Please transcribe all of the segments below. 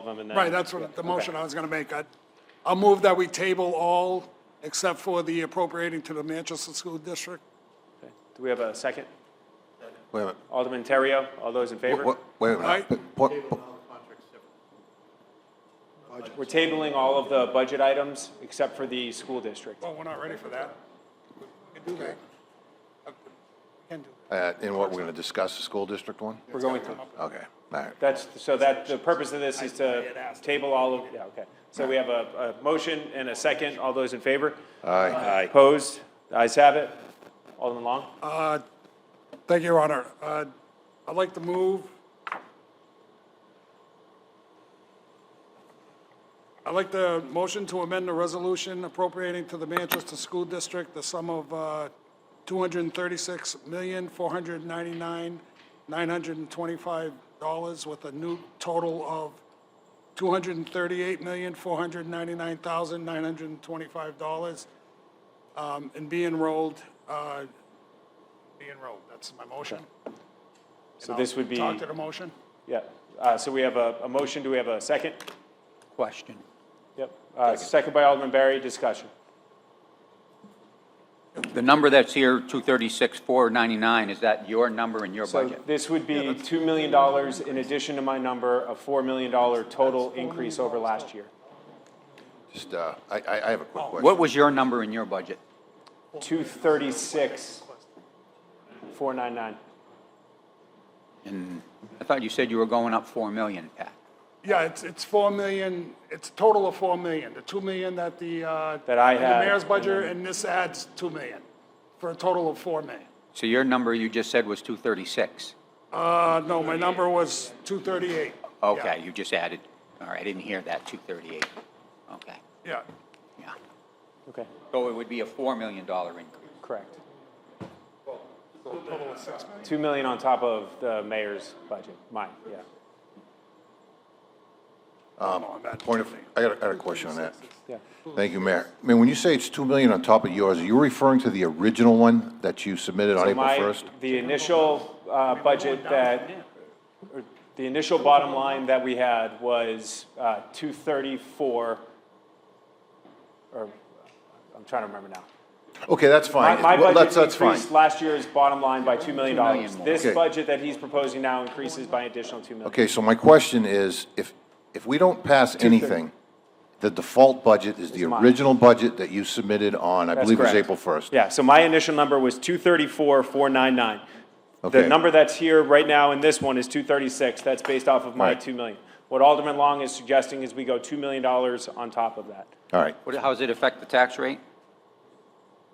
of them and then. Right, that's yeah, what the okay. motion I was going to make. I'll move that we table all except for the appropriating to the Manchester School District. Okay. Do we have a second? Wait a minute. Alderman Terrio, all those in favor? Wait a Right. minute. We're tabling all of the budget items except for the school district. Well, we're not ready for that. We can do that. We can do that. And what, we're going to discuss the school district one? We're going to. Okay, all right. That's, so that, the purpose of this is to table all of, yeah, okay. So we have a motion and a second. All those in favor? Aye. Opposed? The ayes have it. Alderman Long? Thank you, Your Honor. I'd like to move. I'd like the motion to amend the resolution appropriating to the Manchester School District the sum of $236,499,925 with a new total of $238,499,925 and be enrolled. That's my motion. So this would be, Talk to the motion. yeah. So we have a motion. Do we have a second? Question. Yep. Second by Alderman Barry. Discussion. The number that's here, 236,499, is that your number in your So budget? this would be $2 million in addition to my number, a $4 million total increase over last year. Just, I have a quick question. What was your number in your budget? 236,499. And I thought you said you were going up 4 million, Pat. Yeah, it's 4 million, it's a total of 4 million. The 2 million that the That I the had, mayor's and budget, then- and this adds 2 million, for a total of 4 million. So your number you just said was 236. No, my number was 238. Okay, you just added, all right, I didn't hear that, 238. Okay, Yeah, yeah. Okay, So it would be a $4 million increase. correct. total of 6 million. 2 million on top of the mayor's budget, mine, yeah. Point of, I got a question on that. Yeah. Thank you, Mayor. I mean, when you say it's 2 million on top of yours, are you referring to the original one that you submitted on So April 1st? the initial budget that, or the initial bottom line that we had was 234, or, I'm trying to remember now. Okay, that's fine. My Well, budget that's fine. increased last year's bottom line by $2 million. $2 million more. This Okay. budget that he's proposing now increases by additional $2 million. Okay, so my question is, if we don't pass anything, the default budget is the mine. original budget that you submitted on, I That's believe it was correct. April 1st? Yeah, so my initial number was 234,499. The Okay. number that's here right now in this one is 236. That's based off of my Right. 2 million. What Alderman Long is suggesting is we go $2 million on top of that. All right. How does it affect the tax rate?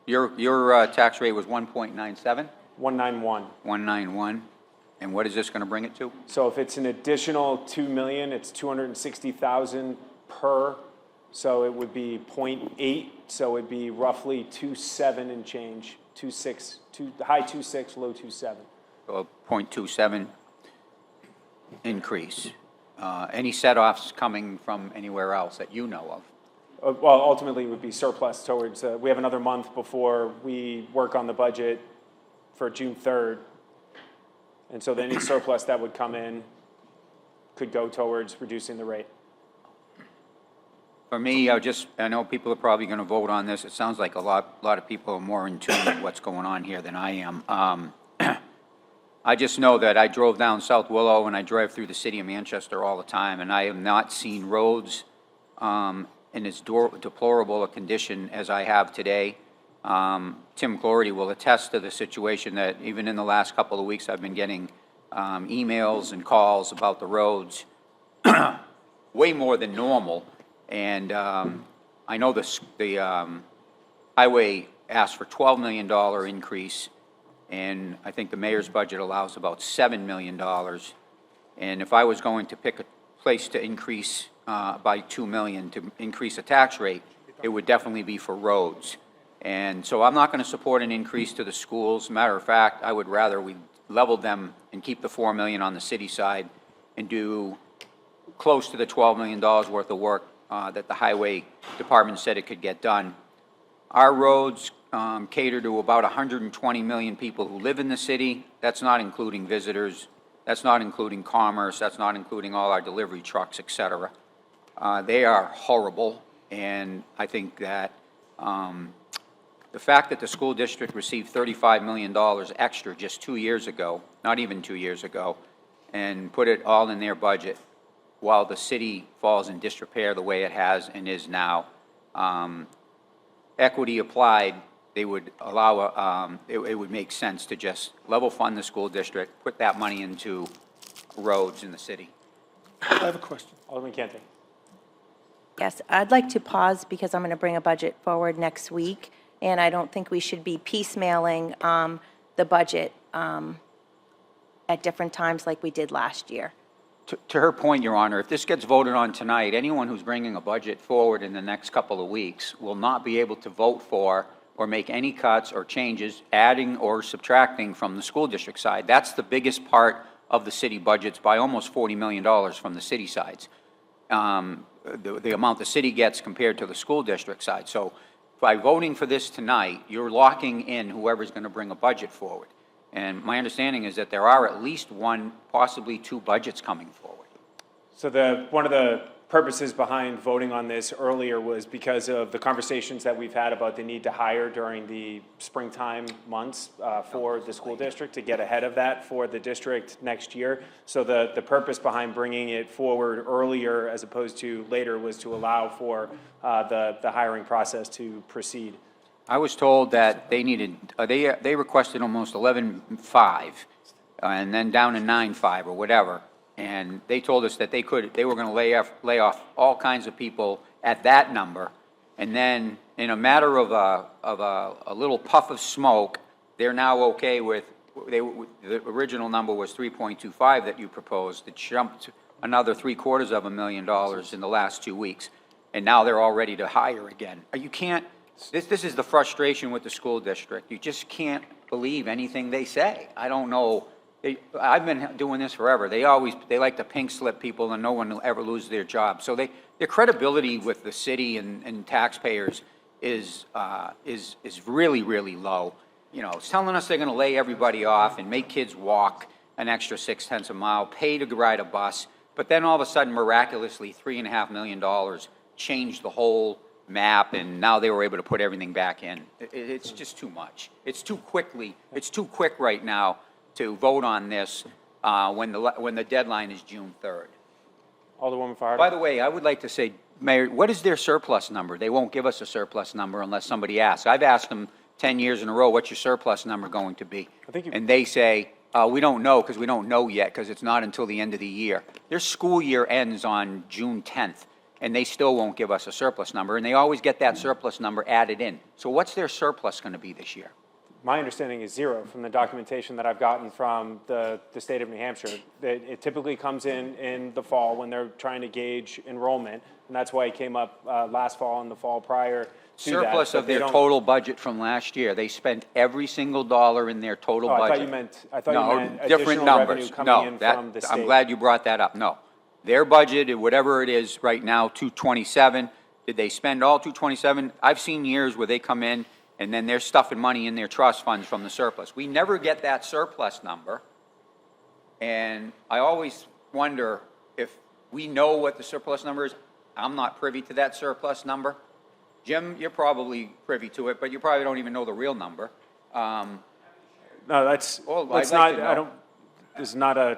Your tax rate was 1.97, 191. 191, and what is this going to bring it to? So if it's an additional 2 million, it's 260,000 per. So it would be 0.8. So it'd be roughly 2.7 and change, 2.6, high 2.6, low 2.7. So a 0.27 increase. Any set-offs coming from anywhere else that you know of? Well, ultimately, it would be surplus towards, we have another month before we work on the budget for June 3rd. And so any surplus that would come in could go towards reducing the rate. For me, I know people are probably going to vote on this. It sounds like a lot of people are more in tune with what's going on here than I am. I just know that I drove down South Willow and I drive through the city of Manchester all the time, and I have not seen roads in as deplorable a condition as I have today. Tim Clarity will attest to the situation that even in the last couple of weeks, I've been getting emails and calls about the roads, way more than normal. And I know the highway asked for $12 million increase, and I think the mayor's budget allows about $7 million. And if I was going to pick a place to increase by $2 million to increase a tax rate, it would definitely be for roads. And so I'm not going to support an increase to the schools. Matter of fact, I would rather we level them and keep the $4 million on the city side and do close to the $12 million worth of work that the highway department said it could get done. Our roads cater to about 120 million people who live in the city. That's not including visitors. That's not including commerce, that's not including all our delivery trucks, et cetera. They are horrible, and I think that the fact that the school district received $35 million extra just 2 years ago, not even 2 years ago, and put it all in their budget, while the city falls in disrepair the way it has and is now, equity applied, they would allow, it would make sense to just level fund the school district, put that money into roads in the city. I have a question. Alderman Cantor. Yes, I'd like to pause because I'm going to bring a budget forward next week, and I don't think we should be piecemealing the budget at different times like we did last year. To her point, Your Honor, if this gets voted on tonight, anyone who's bringing a budget forward in the next couple of weeks will not be able to vote for or make any cuts or changes, adding or subtracting from the school district side. That's the biggest part of the city budgets, by almost $40 million from the city sides. The amount the city gets compared to the school district side. So by voting for this tonight, you're locking in whoever's going to bring a budget forward. And my understanding is that there are at least one, possibly two budgets coming forward. So one of the purposes behind voting on this earlier was because of the conversations that we've had about the need to hire during the springtime months for the school district to get ahead of that for the district next year. So the purpose behind bringing it forward earlier as opposed to later was to allow for the hiring process to proceed. I was told that they needed, they requested almost 11.5, and then down to 9.5 or whatever. And they told us that they were going to lay off all kinds of people at that number. And then in a matter of a little puff of smoke, they're now okay with, the original number was 3.25 that you proposed. It jumped another $750,000 in the last 2 weeks. And now they're all ready to hire again. You can't, this is the frustration with the school district. You just can't believe anything they say. I don't know. I've been doing this forever. They like to pink slip people, and no one will ever lose their job. So their credibility with the city and taxpayers is really, really low. You know, it's telling us they're going to lay everybody off and make kids walk an extra 0.6 mile, pay to ride a bus, but then all of a sudden, miraculously, $3.5 million changed the whole map, and now they were able to put everything back in. It's just too much. It's too quick right now to vote on this when the deadline is June 3rd. Alderwoman Fajardo. By the way, I would like to say, Mayor, what is their surplus number? They won't give us a surplus number unless somebody asks. I've asked them 10 years in a row, what's your surplus number going to be? And they say, we don't know because we don't know yet because it's not until the end of the year. Their school year ends on June 10th, and they still won't give us a surplus number, and they always get that surplus number added in. So what's their surplus going to be this year? My understanding is zero from the documentation that I've gotten from the state of New Hampshire. It typically comes in the fall when they're trying to gauge enrollment, and that's why it came up last fall and the fall prior to Surplus that. of their total budget from last year. They spent every single dollar in their total budget. I thought you meant different additional numbers. revenue coming in from the state. I'm glad you brought that up. No. Their budget, whatever it is right now, 227. Did they spend all 227? I've seen years where they come in and then they're stuffing money in their trust funds from the surplus. We never get that surplus number. And I always wonder if we know what the surplus number is. I'm not privy to that surplus number. Jim, you're probably privy to it, but you probably don't even know the real number. No, that's Well, not, I'd like to know. I don't, this is not a,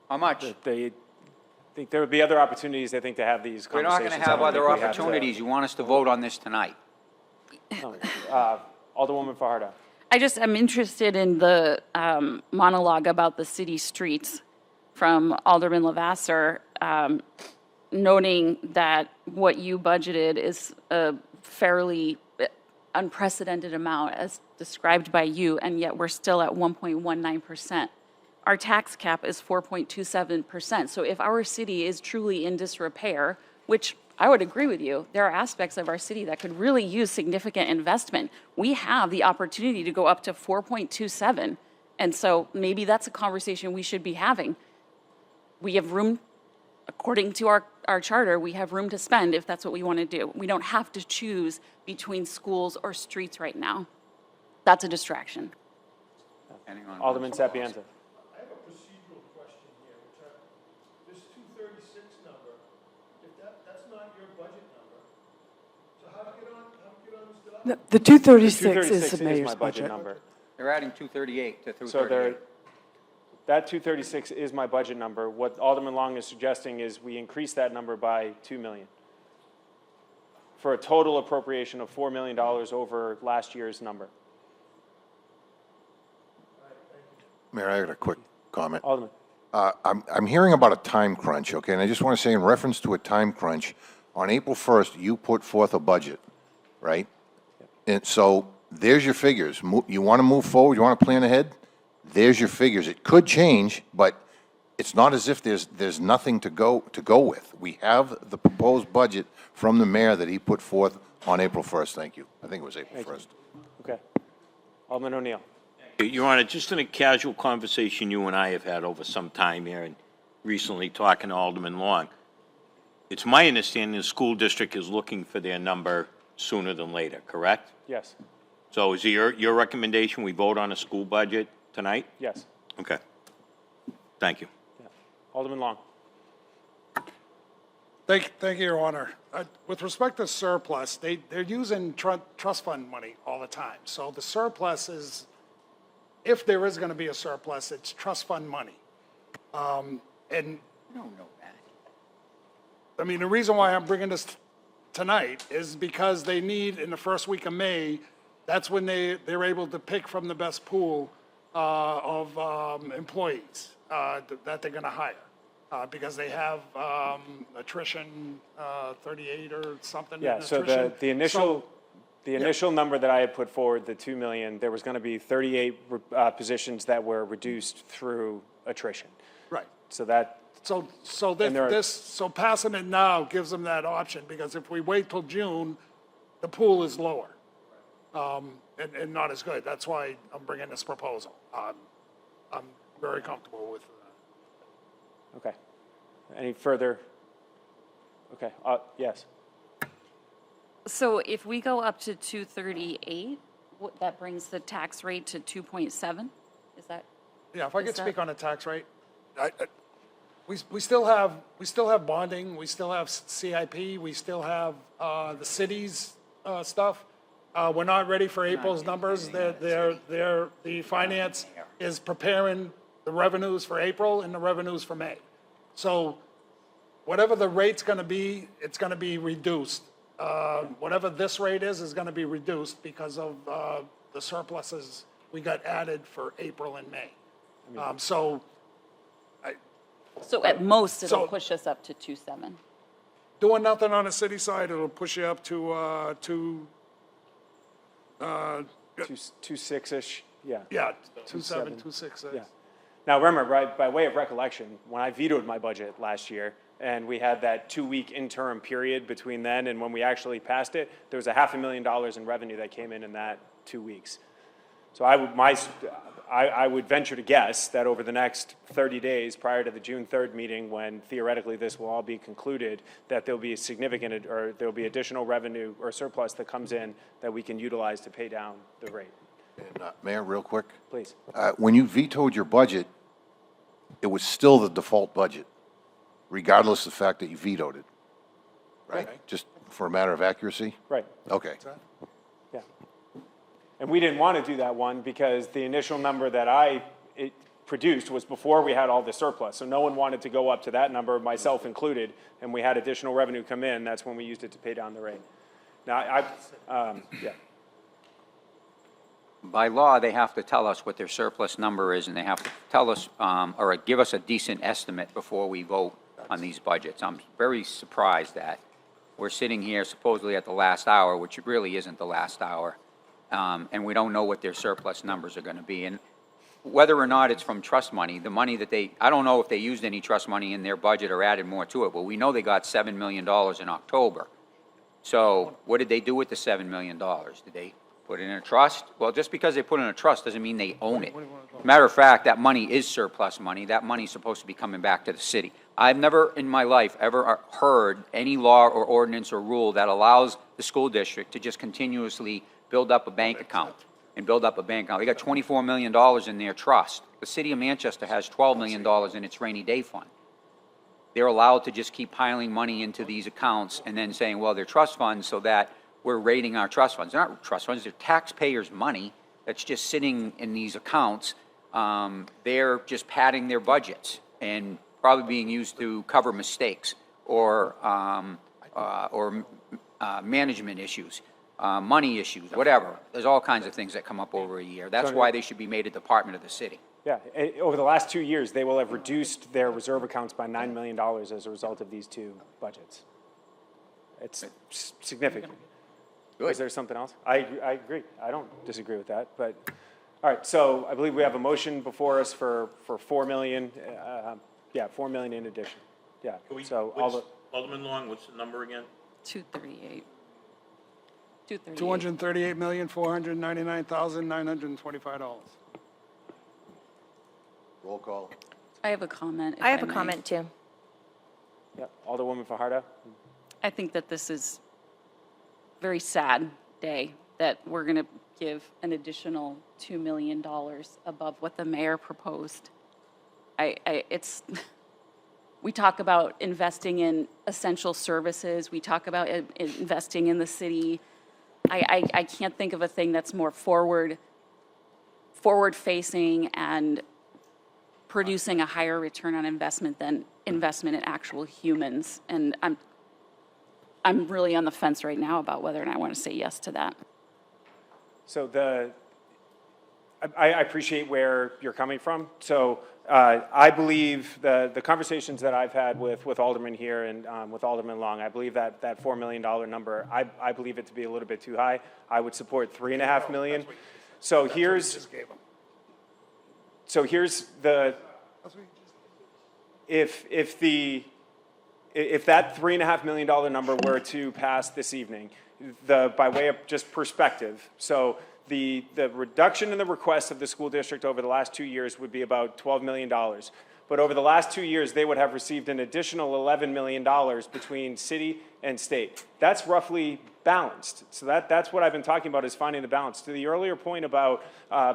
How much? they think there would be other opportunities, I think, to have these We're conversations. not going to have I don't other think we have to- opportunities. You want us to vote on this tonight. Alderwoman Fajardo. I'm interested in the monologue about the city streets from Alderman Lavasser, noting that what you budgeted is a fairly unprecedented amount as described by you, and yet we're still at 1.19%. Our tax cap is 4.27%. So if our city is truly in disrepair, which I would agree with you, there are aspects of our city that could really use significant investment. We have the opportunity to go up to 4.27. And so maybe that's a conversation we should be having. We have room, according to our charter, we have room to spend if that's what we want to do. We don't have to choose between schools or streets right now. That's a distraction. Alderman Sapienza. I have a procedural question The 236 236 is the is my mayor's budget budget. number. They're adding 238 to So 238. that 236 is my budget number. What Alderman Long is suggesting is we increase that number by 2 million for a total appropriation of $4 million over last year's number. Mayor, I got a quick comment. Alderman. I'm hearing about a time crunch, okay? And I just want to say in reference to a time crunch, on April 1st, you put forth a budget, right? And so there's your figures. You want to move forward, you want to plan ahead? There's your figures. It could change, but it's not as if there's nothing to go with. We have the proposed budget from the mayor that he put forth on April 1st. Thank you. I think it was April 1st. Okay. Alderman O'Neill. Your Honor, just in a casual conversation you and I have had over some time here and recently talking to Alderman Long, it's my understanding the school district is looking for their number sooner than later, correct? Yes. So is it your recommendation we vote on a school budget tonight? Yes. Okay. Thank you. Yeah. Alderman Long. Thank you, Your Honor. With respect to surplus, they're using trust fund money all the time. So the surplus is, if there is going to be a surplus, it's trust fund money. And I don't know that. I mean, the reason why I'm bringing this tonight is because they need, in the first week of May, that's when they're able to pick from the best pool of employees that they're going to hire. Because they have attrition, 38 or something. Yeah, in so attrition. the initial number that I had put forward, the 2 million, there was going to be 38 positions that were reduced through attrition. Right. So that, So And there are- so passing it now gives them that option, because if we wait till June, the pool is lower. And not as good. That's why I'm bringing this proposal. I'm very comfortable with that. okay. Any further? Okay, yes. So if we go up to 238, that brings the tax rate to 2.7? Is that? Yeah, if I could Is that- speak on the tax rate, we still have bonding, we still have CIP, we still have the city's stuff. We're not ready for April's numbers. The finance is preparing the revenues for April and the revenues for May. So whatever the rate's going to be, it's going to be reduced. Whatever this rate is going to be reduced because of the surpluses we got added for April and May. So So at most, it'll So- push us up to 2.7. doing nothing on the city side, it'll push you up to 2.6-ish, yeah. yeah, 2.7, 2.6. Yeah. Now, remember, by way of recollection, when I vetoed my budget last year, and we had that 2-week interim period between then and when we actually passed it, there was $500,000 in revenue that came in that 2 weeks. So I would venture to guess that over the next 30 days prior to the June 3rd meeting, when theoretically this will all be concluded, that there'll be significant, or there'll be additional revenue or surplus that comes in that we can utilize to pay down the rate. And, Mayor, real quick, Please. when you vetoed your budget, it was still the default budget, regardless of the fact that you vetoed it, right? Okay. Just for a matter of accuracy? Right. Okay. Yeah. And we didn't want to do that one because the initial number that it produced was before we had all the surplus. So no one wanted to go up to that number, myself included, and we had additional revenue come in. That's when we used it to pay down the rate. Now, yeah. By law, they have to tell us what their surplus number is, and they have to tell us, or give us a decent estimate before we vote on these budgets. I'm very surprised that we're sitting here supposedly at the last hour, which it really isn't the last hour, and we don't know what their surplus numbers are going to be. And whether or not it's from trust money, the money that I don't know if they used any trust money in their budget or added more to it, but we know they got $7 million in October. So what did they do with the $7 million? Did they put it in a trust? Well, just because they put it in a trust doesn't mean they own it. Matter of fact, that money is surplus money. That money's supposed to be coming back to the city. I've never in my life ever heard any law or ordinance or rule that allows the school district to just continuously build up a bank account and build up a bank account. They got $24 million in their trust. The city of Manchester has $12 million in its rainy day fund. They're allowed to just keep piling money into these accounts and then saying, well, they're trust funds so that we're raiding our trust funds. They're not trust funds, they're taxpayers' money that's just sitting in these accounts. They're just padding their budgets and probably being used to cover mistakes or management issues, money issues, whatever. There's all kinds of things that come up over a year. That's why they should be made a department of the city. Yeah, over the last 2 years, they will have reduced their reserve accounts by $9 million as a result of these two budgets. It's significant. Good. Is there something else? I agree. I don't disagree with that, but, all right, so I believe we have a motion before us for 4 million, 4 million in addition. Yeah, so all the, Alderman Long, what's the number again? 238. $238,499,925. Roll call. I have a comment. if I have a may. comment too. yeah, Alderwoman Fajardo? I think that this is a very sad day that we're going to give an additional $2 million above what the mayor proposed. It's, we talk about investing in essential services. We talk about investing in the city. I can't think of a thing that's more forward-facing and producing a higher return on investment than investment in actual humans. And I'm really on the fence right now about whether or not I want to say yes to that. So I appreciate where you're coming from. So I believe the conversations that I've had with Alderman here and with Alderman Long, I believe that $4 million number, I believe it to be a little bit too high. I would support $3.5 million. So here's the, if that $3.5 million number were to pass this evening, by way of just perspective, so the reduction in the request of the school district over the last 2 years would be about $12 million. But over the last 2 years, they would have received an additional $11 million between city and state. That's roughly balanced. So that's what I've been talking about, is finding the balance. To the earlier point about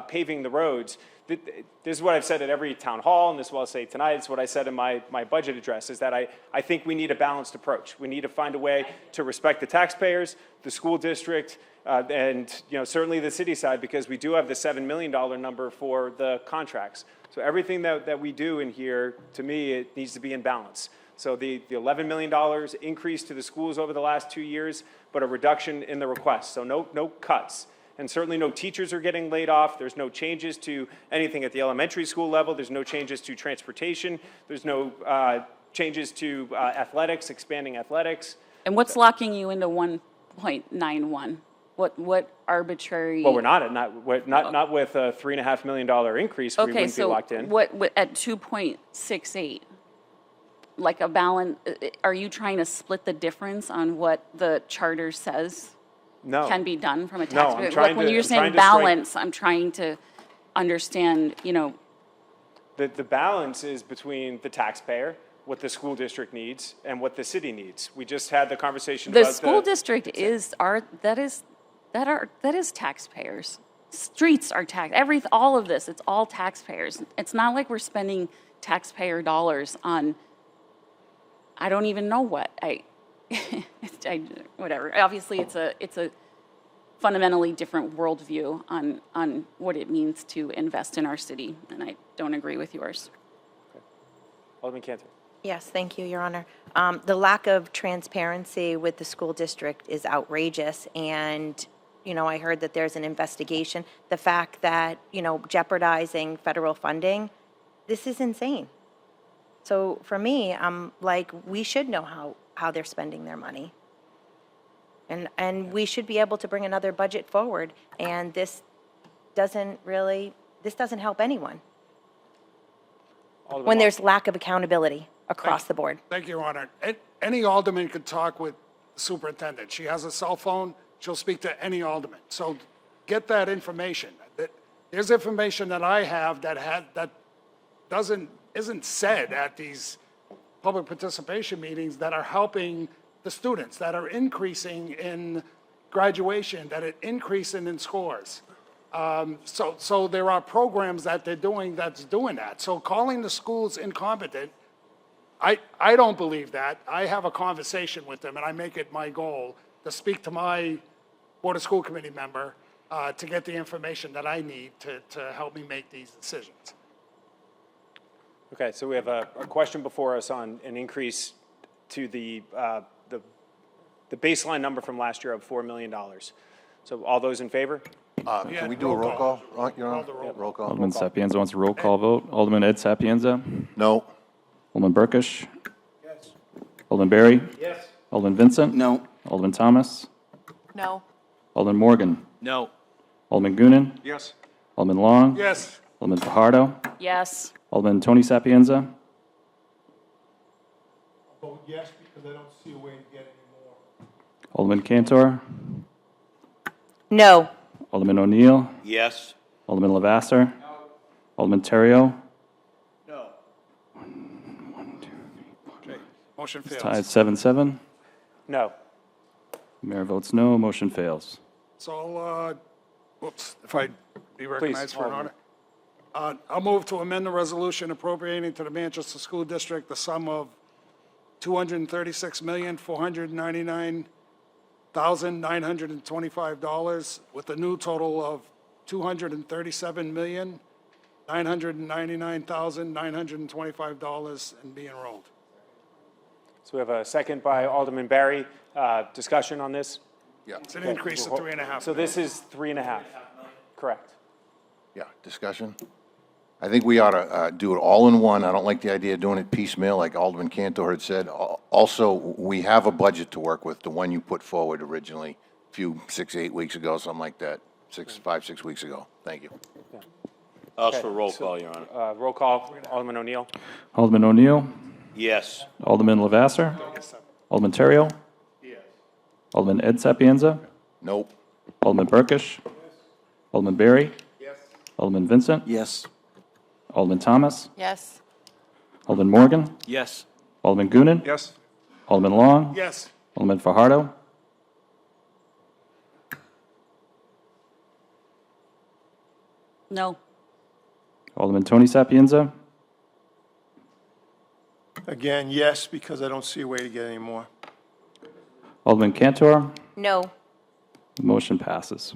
paving the roads, this is what I've said at every town hall, and this is what I'll say tonight. It's what I said in my budget address, is that I think we need a balanced approach. We need to find a way to respect the taxpayers, the school district, and certainly the city side, because we do have the $7 million number for the contracts. So everything that we do in here, to me, it needs to be in balance. So the $11 million increase to the schools over the last 2 years, but a reduction in the request. So no cuts. And certainly no teachers are getting laid off. There's no changes to anything at the elementary school level. There's no changes to transportation. There's no changes to athletics, expanding athletics. And what's locking you into 1.91? What arbitrary? Well, we're not with a $3.5 million increase. We Okay, wouldn't be locked in. so what at 2.68? Like a balance, are you trying to split the difference on what the charter says No. can be done from a No, taxpayer? I'm trying Like when to- you're I'm trying saying to strike- balance, I'm trying to understand, The balance is between the taxpayer, what the school district needs, and what the city needs. We just had the conversation the about school district is taxpayers. Streets are all of this, it's all taxpayers. It's not like we're spending taxpayer dollars on, I don't even know what. Whatever. Obviously, it's a fundamentally different worldview on what it means to invest in our city, and I don't agree with yours. Alderman Cantor. Yes, thank you, Your Honor. The lack of transparency with the school district is outrageous, and, I heard that there's an investigation. The fact that, jeopardizing federal funding, this is insane. So for me, I'm like, we should know how they're spending their money. And we should be able to bring another budget forward, and this doesn't help anyone Alderman when Long. there's lack of accountability across the board. Thank you, Your Honor. Any alderman could talk with the superintendent. She has a cell phone, she'll speak to any alderman. So get that information. There's information that I have that isn't said at these public participation meetings that are helping the students, that are increasing in graduation, that are increasing in scores. So there are programs that they're doing that's doing that. So calling the schools incompetent, I don't believe that. I have a conversation with them, and I make it my goal to speak to my Board of School Committee member to get the information that I need to help me make these decisions. Okay, so we have a question before us on an increase to the baseline number from last year of $4 million. So all those in favor? Can we do a roll call, Your Honor? Call the roll. Roll call. Alderman Sapienza wants a roll call vote. Alderman Ed Sapienza. No. Alderman Burkish. Yes. Alderman Berry. Yes. Alderman Vincent. No. Alderman Thomas. No. Alderman Morgan. No. Alderman Goonan. Yes. Alderman Long. Yes. Alderman Fajardo. Yes. Alderman Tony Sapienza. Vote yes, because I don't see a way to get any more. Alderman Cantor. No. Alderman O'Neill. Yes. Alderman Lavasser. Alderman Terrio. No. Motion fails. Tied 7-7. No. Mayor votes no. Motion fails. So, whoops, if I'd be recognized for an Alderman. order. I'll move to amend the resolution appropriating to the Manchester School District the sum of $236,499,925 with a new total of $237,999,925 and be enrolled. So we have a second by Alderman Barry. Discussion on this? Yeah. It's an increase of 3.5. So this is 3.5, correct? Yeah, discussion? I think we ought to do it all in one. I don't like the idea of doing it piecemeal, like Alderman Cantor had said. Also, we have a budget to work with, the one you put forward originally, a few, 6, 8 weeks ago, something like that, 5, 6 weeks ago. Thank you. Ask for roll call, Your Honor. Roll call, Alderman O'Neill? Alderman O'Neill. Yes. Alderman Lavasser. Alderman Terrio. Yes. Alderman Ed Sapienza. Nope. Alderman Burkish. Alderman Berry. Yes. Alderman Vincent. Yes. Alderman Thomas. Yes. Alderman Morgan. Yes. Alderman Goonan. Yes. Alderman Long. Yes. Alderman Fajardo. No. Alderman Tony Sapienza. Again, yes, because I don't see a way to get any more. Alderman Cantor. No. The motion passes.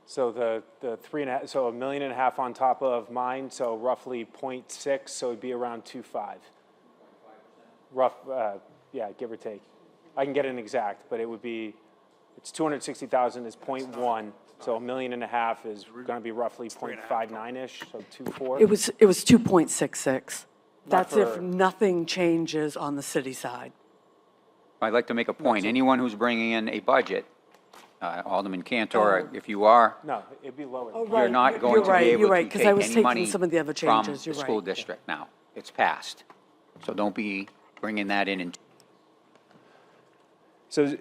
So the 3.5, so $1.5 million on top of mine, so roughly 0.6, so it'd be around 2.5. Rough, yeah, give or take. I can get an exact, but it would be, it's 260,000 is 0.1, so $1.5 million is going to be roughly 0.59-ish, so 2.4. It was 2.66. That's if for- nothing changes on the city side. I'd like to make a point. Anyone who's bringing in a budget, Alderman Cantor, if you are, No, it'd be lower. Oh, than right. you're not You're going to right, be you're able right, to 'cause take I was any taking money some of the other from changes, the you're school right. district now. It's passed. So don't be bringing that in. So,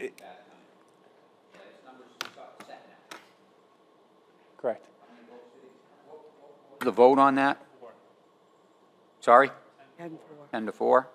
correct. The vote on that? Sorry? And for- 10 to 4?